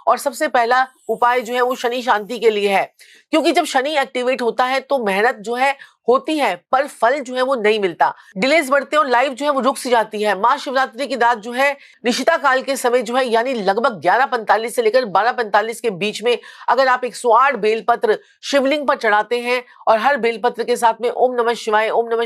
और सबसे पहला उपाय जो है वो शनि शांति के लिए है, क्योंकि जब शनि एक्टिवेट होता है तो मेहनत जो है होती है पर फल जो है वो नहीं मिलता, डिलेज बढ़ते हैं और लाइफ जो है वो रुक सी जाती है। महाशिवरात्रि की रात जो है निशिता काल के समय जो है यानी लगभग 11:45 से लेकर 12:45 के बीच में अगर आप 108 बेलपत्र शिवलिंग पर चढ़ाते हैं और हर बेलपत्र के साथ में ओम नमः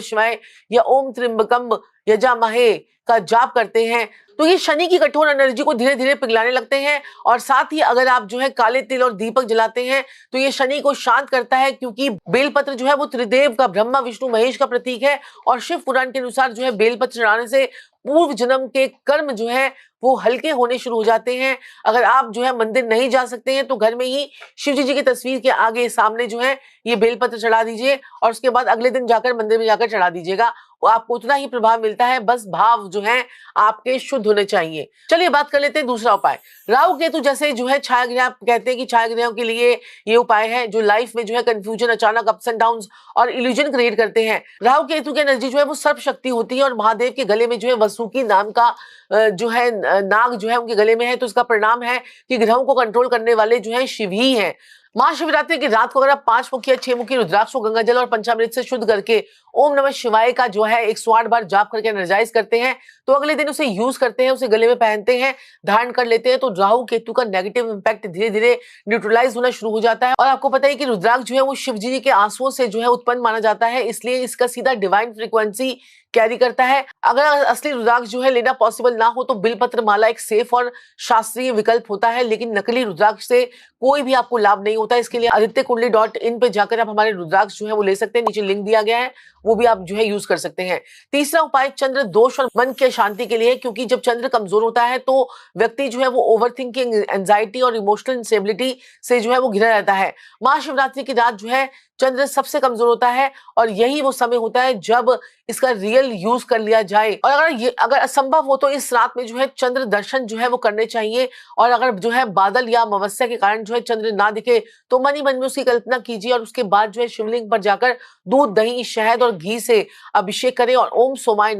शिवाय या ओम त्र्यंबकम यजामहे का जाप करते हैं तो ये शनि की कठोर एनर्जी को धीरे धीरे पिघलाने लगते हैं। और साथ ही अगर आप जो है काले तिल और दीपक जलाते हैं तो ये शनि को शांत करता है, क्योंकि बेलपत्र जो है वो त्रिदेव का, ब्रह्मा विष्णु महेश का प्रतीक है। और शिव पुराण के अनुसार जो है बेलपत्र चढ़ाने से पूर्व जन्म के कर्म जो है वो हल्के होने शुरू हो जाते हैं। अगर आप जो है मंदिर नहीं जा सकते हैं तो घर में ही शिव जी की तस्वीर के आगे सामने जो है ये बेलपत्र चढ़ा दीजिए और उसके बाद अगले दिन जाकर मंदिर में जाकर चढ़ा दीजिएगा। आपको उतना ही प्रभाव मिलता है, बस भाव जो है आपके शुद्ध होने चाहिए। चलिए बात कर लेते हैं दूसरा उपाय। राहु केतु जैसे जो है छाया ग्रह, आप कहते हैं कि छाया ग्रहों के लिए ये उपाय है जो लाइफ में जो है कंफ्यूजन, अचानक अप्स एंड डाउन्स और इल्यूजन क्रिएट करते हैं। राहु केतु की एनर्जी जो है वो सर्प शक्ति होती है और महादेव के गले में जो है वसुकी नाम का जो है नाग जो है उनके गले में है, तो इसका परिणाम है कि ग्रहों को कंट्रोल करने वाले जो है शिव ही हैं। महाशिवरात्रि की रात को अगर आप 5 मुखी या 6 मुखी रुद्राक्ष को गंगा जल और पंचामृत से शुद्ध करके ओम नमः शिवाय का जो है 108 बार जाप करके एनर्जाइज करते हैं तो अगले दिन उसे यूज करते हैं, उसे गले में पहनते हैं, धारण कर लेते हैं, तो राहु केतु का नेगेटिव इंपैक्ट धीरे धीरे न्यूट्रलाइज होना शुरू हो जाता है। और आपको पता है कि रुद्राक्ष जो है वो शिव जी के आंसुओं से जो है उत्पन्न माना जाता है, इसलिए इसका सीधा डिवाइन फ्रीक्वेंसी कैरी करता है। अगर असली रुद्राक्ष जो है लेना पॉसिबल ना हो तो बिलपत्र माला एक सेफ और शास्त्रीय विकल्प होता है, लेकिन नकली रुद्राक्ष से कोई भी आपको लाभ नहीं होता। इसके लिए adityakunडली.in पे जाकर आप हमारे रुद्राक्ष जो है वो ले सकते हैं, नीचे लिंक दिया गया है, वो भी आप जो है यूज कर सकते हैं। तीसरा उपाय चंद्र दोष और मन की शांति के लिए, क्योंकि जब चंद्र कमजोर होता है तो व्यक्ति जो है वो ओवरथिंकिंग, एंजाइटी और इमोशनल इंस्टेबिलिटी से जो है वो घिरा रहता है। महाशिवरात्रि की रात जो है चंद्र सबसे कमजोर होता है और यही वो समय होता है जब इसका रियल यूज कर लिया जाए। और अगर असंभव हो तो इस रात में जो है चंद्र दर्शन जो है वो करने चाहिए। और अगर जो है बादल या अमावस्या के कारण जो है चंद्र ना दिखे तो मन ही मन में उसकी कल्पना कीजिए और उसके बाद जो है शिवलिंग पर जाकर दूध, दही, शहद और घी से अभिषेक करें और ओम सोमाय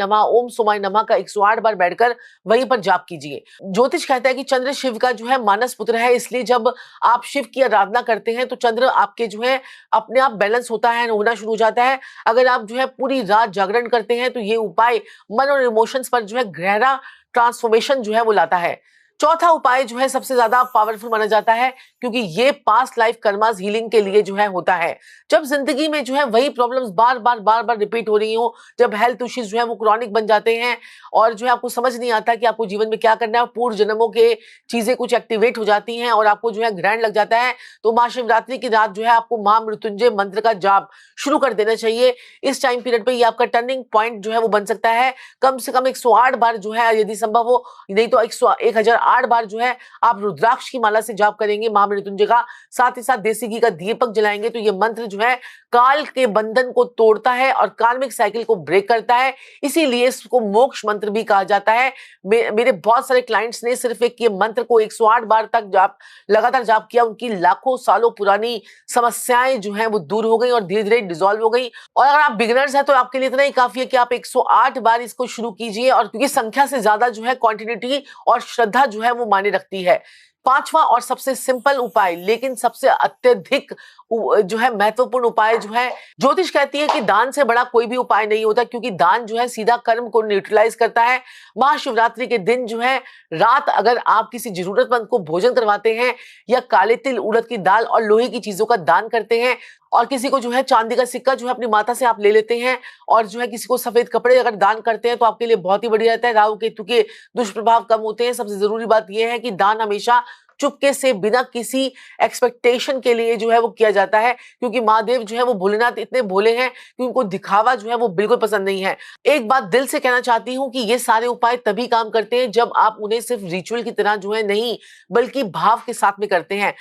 नमः का 108 बार बैठकर वहीं पर जाप कीजिए। ज्योतिष कहता है कि चंद्र शिव का जो है मानस पुत्र है, इसलिए जब आप शिव की आराधना करते हैं तो चंद्र आपके जो है अपने आप बैलेंस होता है, होना शुरू हो जाता है। अगर आप जो है पूरी रात जागरण करते हैं तो ये उपाय मन और इमोशंस पर जो है गहरा ट्रांसफॉर्मेशन जो है वो लाता है। चौथा उपाय जो है सबसे ज्यादा पावरफुल माना जाता है, क्योंकि ये पास्ट लाइफ कर्मास हीलिंग के लिए जो है होता है। जब जिंदगी में जो है वही प्रॉब्लम्स बार बार रिपीट हो रही हो, जब हेल्थ इश्यूज जो है वो क्रॉनिक बन जाते हैं और जो है आपको समझ नहीं आता कि आपको जीवन में क्या करना है, पूर्व जन्मों के चीजें कुछ एक्टिवेट हो जाती हैं और आपको जो है ग्रहण लग जाता है, तो महाशिवरात्रि की रात जो है आपको महामृत्युंजय मंत्र का जाप शुरू कर देना चाहिए। इस टाइम पीरियड पे ये आपका टर्निंग पॉइंट जो है वो बन सकता है। कम से कम 108 बार जो है, यदि संभव हो, नहीं तो 1008 बार जो है आप रुद्राक्ष की माला से जाप करेंगे महामृत्युंजय का, साथ ही साथ देसी घी का दीपक जलाएंगे, तो ये मंत्र जो है काल के बंधन को तोड़ता है और कार्मिक साइकिल को ब्रेक करता है। इसीलिए इसको मोक्ष मंत्र भी कहा जाता है। मेरे बहुत सारे क्लाइंट्स ने सिर्फ एक ये मंत्र को 108 बार तक लगातार जाप किया, उनकी लाखों सालों पुरानी समस्याएं जो है वो दूर हो गई और धीरे धीरे डिसॉल्व हो गई। और अगर आप बिगिनर्स हैं तो आपके लिए इतना ही काफी है कि आप 108 बार इसको शुरू कीजिए, और क्योंकि संख्या से ज्यादा जो है क्वांटिटी और श्रद्धा जो है वो मायने रखती है। पांचवा और सबसे सिंपल उपाय लेकिन सबसे अत्यधिक जो है महत्वपूर्ण उपाय जो है, ज्योतिष कहती है कि दान से बड़ा कोई भी उपाय नहीं होता, क्योंकि दान जो है सीधा कर्म को न्यूट्रलाइज करता है। महाशिवरात्रि के दिन जो है रात अगर आप किसी जरूरतमंद को भोजन करवाते हैं या काले तिल, उड़द की दाल और लोहे की चीजों का दान करते हैं, और किसी को जो है चांदी का सिक्का जो है अपनी माता से आप ले लेते हैं, और जो है किसी को सफेद कपड़े अगर दान करते हैं तो आपके लिए बहुत ही बढ़िया रहता है। राहु केतु के दुष्प्रभाव कम होते हैं। सबसे जरूरी बात यह है कि दान हमेशा चुपके से बिना किसी एक्सपेक्टेशन के लिए जो है वो किया जाता है, क्योंकि महादेव जो है वो भोलेनाथ इतने भोले हैं कि उनको दिखावा जो है वो बिल्कुल पसंद नहीं है। एक बात दिल से कहना चाहती हूँ कि ये सारे उपाय तभी काम करते हैं जब आप उन्हें सिर्फ रिचुअल की तरह जो है नहीं बल्कि भाव के साथ में करते हैं।